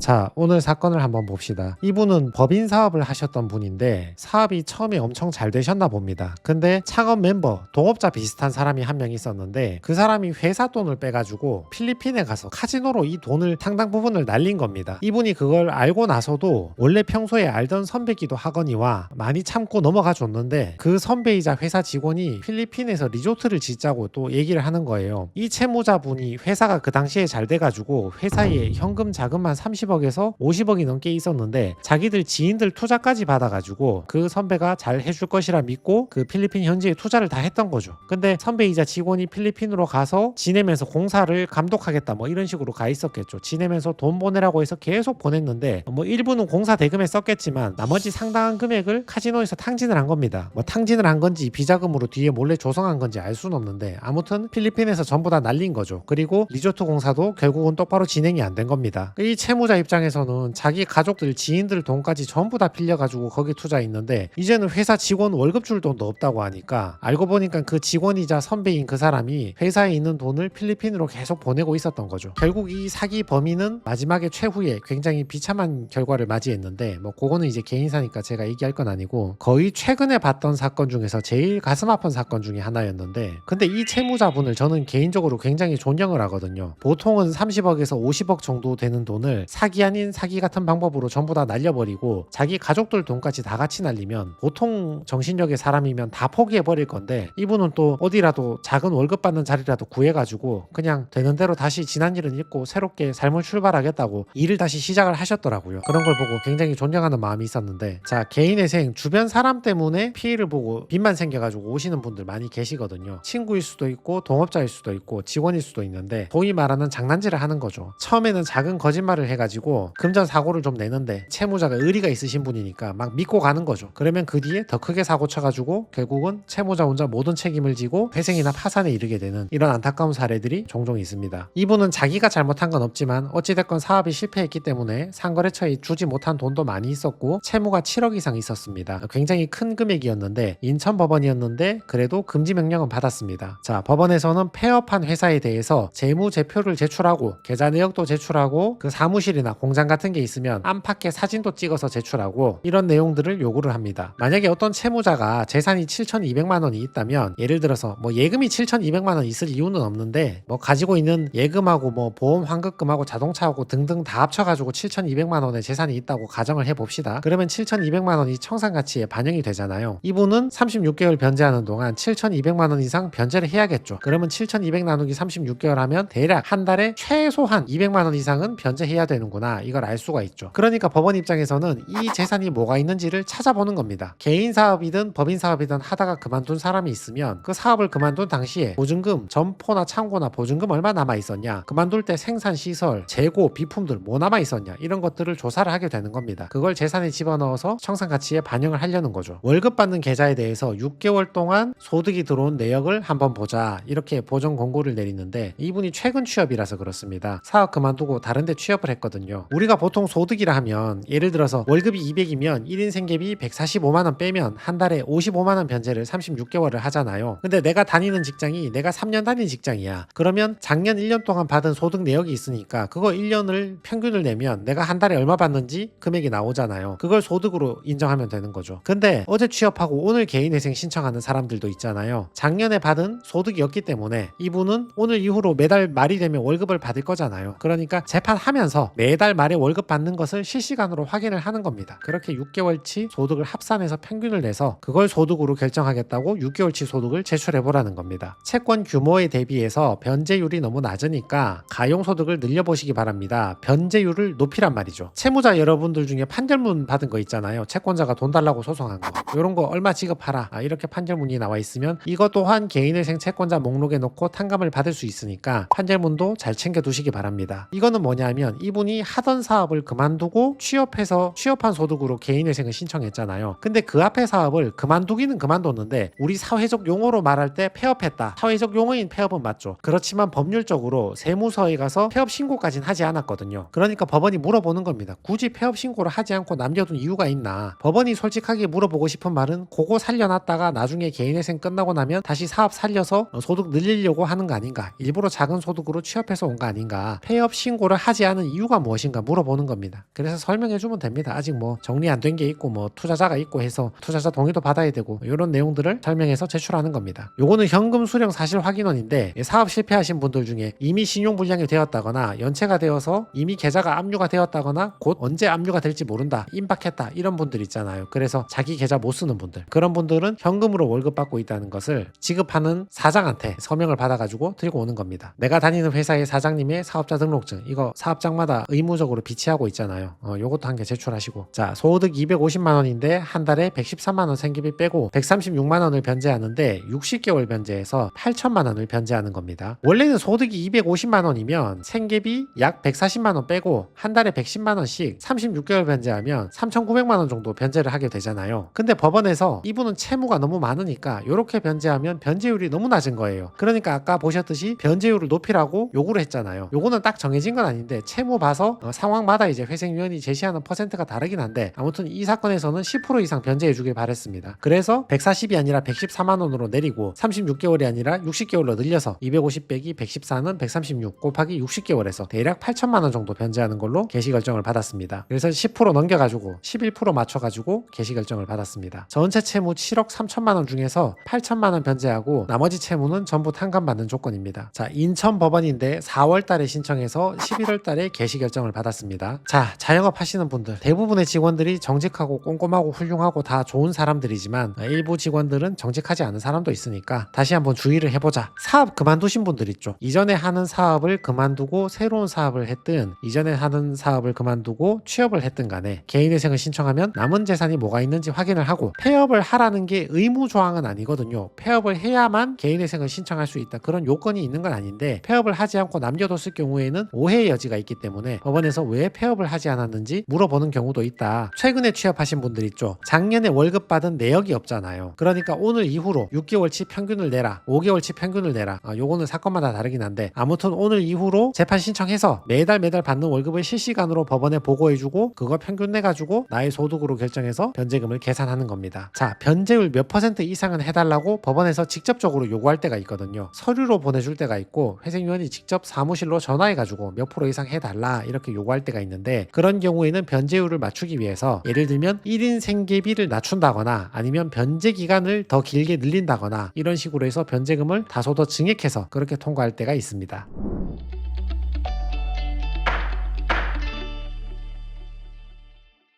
자, 오늘 사건을 한번 봅시다. 이분은 법인 사업을 하셨던 분인데 사업이 처음에 엄청 잘 되셨나 봅니다. 근데 창업 멤버, 동업자 비슷한 사람이 한 명 있었는데 그 사람이 회사 돈을 빼가지고 필리핀에 가서 카지노로 이 돈을 상당 부분을 날린 겁니다. 이분이 그걸 알고 나서도 원래 평소에 알던 선배기도 하거니와 많이 참고 넘어가 줬는데 그 선배이자 회사 직원이 필리핀에서 리조트를 짓자고 또 얘기를 하는 거예요. 이 채무자분이 회사가 그 당시에 잘 돼가지고 회사에 현금 자금만 30억에서 50억이 넘게 있었는데 자기들 지인들 투자까지 받아가지고 그 선배가 잘 해줄 것이라 믿고 그 필리핀 현지에 투자를 다 했던 거죠. 근데 선배이자 직원이 필리핀으로 가서 지내면서 공사를 감독하겠다 뭐 이런 식으로 가 있었겠죠. 지내면서 돈 보내라고 해서 계속 보냈는데 뭐 일부는 공사 대금에 썼겠지만 나머지 상당한 금액을 카지노에서 탕진을 한 겁니다. 뭐 탕진을 한 건지 비자금으로 뒤에 몰래 조성한 건지 알 수는 없는데 아무튼 필리핀에서 전부 다 날린 거죠. 그리고 리조트 공사도 결국은 똑바로 진행이 안 된 겁니다. 이 채무자 입장에서는 자기 가족들 지인들 돈까지 전부 다 빌려가지고 거기 투자했는데 이제는 회사 직원 월급 줄 돈도 없다고 하니까 알고 보니까 그 직원이자 선배인 그 사람이 회사에 있는 돈을 필리핀으로 계속 보내고 있었던 거죠. 결국 이 사기 범인은 마지막에 최후에 굉장히 비참한 결과를 맞이했는데 뭐 그거는 이제 개인사니까 제가 얘기할 건 아니고 거의 최근에 봤던 사건 중에서 제일 가슴 아픈 사건 중에 하나였는데 근데 이 채무자분을 저는 개인적으로 굉장히 존경을 하거든요. 보통은 30억에서 50억 정도 되는 돈을 사기 아닌 사기 같은 방법으로 전부 다 날려버리고 자기 가족들 돈까지 다 같이 날리면 보통 정신력의 사람이면 다 포기해버릴 건데 이분은 또 어디라도 작은 월급 받는 자리라도 구해가지고 그냥 되는 대로 다시 지난 일은 잊고 새롭게 삶을 출발하겠다고 일을 다시 시작을 하셨더라고요. 그런 걸 보고 굉장히 존경하는 마음이 있었는데 자, 개인의 생 주변 사람 때문에 피해를 보고 빚만 생겨가지고 오시는 분들 많이 계시거든요. 친구일 수도 있고 동업자일 수도 있고 직원일 수도 있는데 소위 말하는 장난질을 하는 거죠. 처음에는 작은 거짓말을 해가지고 금전 사고를 좀 내는데 채무자가 의리가 있으신 분이니까 막 믿고 가는 거죠. 그러면 그 뒤에 더 크게 사고 쳐가지고 결국은 채무자 혼자 모든 책임을 지고 회생이나 파산에 이르게 되는 이런 안타까운 사례들이 종종 있습니다. 이분은 자기가 잘못한 건 없지만 어찌됐건 사업이 실패했기 때문에 상거래처에 주지 못한 돈도 많이 있었고 채무가 7억 이상 있었습니다. 굉장히 큰 금액이었는데 인천법원이었는데 그래도 금지 명령은 받았습니다. 자, 법원에서는 폐업한 회사에 대해서 재무제표를 제출하고 계좌 내역도 제출하고 그 사무실이나 공장 같은 게 있으면 안팎의 사진도 찍어서 제출하고 이런 내용들을 요구를 합니다. 만약에 어떤 채무자가 재산이 7,200만 원이 있다면 예를 들어서 뭐 예금이 7,200만 원 있을 이유는 없는데 뭐 가지고 있는 예금하고 뭐 보험 환급금하고 자동차하고 등등 다 합쳐가지고 7,200만 원의 재산이 있다고 가정을 해봅시다. 그러면 7,200만 원이 청산가치에 반영이 되잖아요. 이분은 36개월 변제하는 동안 7,200만 원 이상 변제를 해야겠죠. 그러면 7,200 나누기 36개월 하면 대략 한 달에 최소한 200만 원 이상은 변제해야 되는구나. 이걸 알 수가 있죠. 그러니까 법원 입장에서는 이 재산이 뭐가 있는지를 찾아보는 겁니다. 개인 사업이든 법인 사업이든 하다가 그만둔 사람이 있으면 그 사업을 그만둔 당시에 보증금, 점포나 창고나 보증금 얼마 남아 있었냐, 그만둘 때 생산 시설, 재고, 비품들 뭐 남아 있었냐 이런 것들을 조사를 하게 되는 겁니다. 그걸 재산에 집어넣어서 청산가치에 반영을 하려는 거죠. 월급 받는 계좌에 대해서 6개월 동안 소득이 들어온 내역을 한번 보자 이렇게 보정 공고를 내리는데 이분이 최근 취업이라서 그렇습니다. 사업 그만두고 다른 데 취업을 했거든요. 우리가 보통 소득이라 하면 예를 들어서 월급이 200이면 1인 생계비 145만 원 빼면 한 달에 55만 원 변제를 36개월을 하잖아요. 근데 내가 다니는 직장이 내가 3년 다닌 직장이야. 그러면 작년 1년 동안 받은 소득 내역이 있으니까 그거 1년을 평균을 내면 내가 한 달에 얼마 받는지 금액이 나오잖아요. 그걸 소득으로 인정하면 되는 거죠. 근데 어제 취업하고 오늘 개인회생 신청하는 사람들도 있잖아요. 작년에 받은 소득이 없기 때문에 이분은 오늘 이후로 매달 말이 되면 월급을 받을 거잖아요. 그러니까 재판하면서 매달 말에 월급 받는 것을 실시간으로 확인을 하는 겁니다. 그렇게 6개월치 소득을 합산해서 평균을 내서 그걸 소득으로 결정하겠다고 6개월치 소득을 제출해보라는 겁니다. 채권 규모에 대비해서 변제율이 너무 낮으니까 가용소득을 늘려보시기 바랍니다. 변제율을 높이란 말이죠. 채무자 여러분들 중에 판결문 받은 거 있잖아요. 채권자가 돈 달라고 소송한 거. 이런 거 얼마 지급하라. 이렇게 판결문이 나와 있으면 이것 또한 개인회생 채권자 목록에 넣고 탕감을 받을 수 있으니까 판결문도 잘 챙겨두시기 바랍니다. 이거는 뭐냐면 이분이 하던 사업을 그만두고 취업해서 취업한 소득으로 개인회생을 신청했잖아요. 근데 그 앞에 사업을 그만두기는 그만뒀는데 우리 사회적 용어로 말할 때 폐업했다. 사회적 용어인 폐업은 맞죠. 그렇지만 법률적으로 세무서에 가서 폐업 신고까지는 하지 않았거든요. 그러니까 법원이 물어보는 겁니다. 굳이 폐업 신고를 하지 않고 남겨둔 이유가 있나? 법원이 솔직하게 물어보고 싶은 말은 그거 살려놨다가 나중에 개인회생 끝나고 나면 다시 사업 살려서 소득 늘리려고 하는 거 아닌가? 일부러 작은 소득으로 취업해서 온 거 아닌가? 폐업 신고를 하지 않은 이유가 무엇인가 물어보는 겁니다. 그래서 설명해 주면 됩니다. 아직 뭐 정리 안 된 게 있고 뭐 투자자가 있고 해서 투자자 동의도 받아야 되고 이런 내용들을 설명해서 제출하는 겁니다. 요거는 현금 수령 사실 확인원인데 사업 실패하신 분들 중에 이미 신용불량이 되었다거나 연체가 되어서 이미 계좌가 압류가 되었다거나 곧 언제 압류가 될지 모른다, 임박했다 이런 분들 있잖아요. 그래서 자기 계좌 못 쓰는 분들, 그런 분들은 현금으로 월급 받고 있다는 것을 지급하는 사장한테 서명을 받아가지고 들고 오는 겁니다. 내가 다니는 회사의 사장님의 사업자 등록증, 이거 사업장마다 의무적으로 비치하고 있잖아요. 요것도 한 개 제출하시고, 자, 소득 250만 원인데 한 달에 113만 원 생계비 빼고 136만 원을 변제하는데 60개월 변제해서 8천만 원을 변제하는 겁니다. 원래는 소득이 250만 원이면 생계비 약 140만 원 빼고 한 달에 110만 원씩 36개월 변제하면 3,900만 원 정도 변제를 하게 되잖아요. 근데 법원에서 이분은 채무가 너무 많으니까 이렇게 변제하면 변제율이 너무 낮은 거예요. 그러니까 아까 보셨듯이 변제율을 높이라고 요구를 했잖아요. 요거는 딱 정해진 건 아닌데 채무 봐서 상황마다 이제 회생위원이 제시하는 퍼센트가 다르긴 한데 아무튼 이 사건에서는 10% 이상 변제해 주길 바랬습니다. 그래서 140이 아니라 114만 원으로 내리고 36개월이 아니라 60개월로 늘려서 250 빼기 114는 136 곱하기 60개월에서 대략 8천만 원 정도 변제하는 걸로 개시 결정을 받았습니다. 그래서 10% 넘겨가지고 11% 맞춰가지고 개시 결정을 받았습니다. 전체 채무 7억 3천만 원 중에서 8천만 원 변제하고 나머지 채무는 전부 탕감받는 조건입니다. 자, 인천 법원인데 4월 달에 신청해서 11월 달에 개시 결정을 받았습니다. 자, 자영업 하시는 분들 대부분의 직원들이 정직하고 꼼꼼하고 훌륭하고 다 좋은 사람들이지만 일부 직원들은 정직하지 않은 사람도 있으니까 다시 한번 주의를 해보자. 사업 그만두신 분들 있죠. 이전에 하는 사업을 그만두고 새로운 사업을 했든 이전에 하는 사업을 그만두고 취업을 했든 간에 개인회생을 신청하면 남은 재산이 뭐가 있는지 확인을 하고 폐업을 하라는 게 의무 조항은 아니거든요. 폐업을 해야만 개인회생을 신청할 수 있다. 그런 요건이 있는 건 아닌데 폐업을 하지 않고 남겨뒀을 경우에는 오해의 여지가 있기 때문에 법원에서 왜 폐업을 하지 않았는지 물어보는 경우도 있다. 최근에 취업하신 분들 있죠. 작년에 월급 받은 내역이 없잖아요. 그러니까 오늘 이후로 6개월치 평균을 내라, 5개월치 평균을 내라. 요거는 사건마다 다르긴 한데 아무튼 오늘 이후로 재판 신청해서 매달 받는 월급을 실시간으로 법원에 보고해주고 그거 평균 내가지고 나의 소득으로 결정해서 변제금을 계산하는 겁니다. 자, 변제율 몇 퍼센트 이상은 해달라고 법원에서 직접적으로 요구할 때가 있거든요. 서류로 보내줄 때가 있고 회생위원이 직접 사무실로 전화해가지고 몇 프로 이상 해달라 이렇게 요구할 때가 있는데 그런 경우에는 변제율을 맞추기 위해서 예를 들면 1인 생계비를 낮춘다거나 아니면 변제 기간을 더 길게 늘린다거나 이런 식으로 해서 변제금을 다소 더 증액해서 그렇게 통과할 때가 있습니다.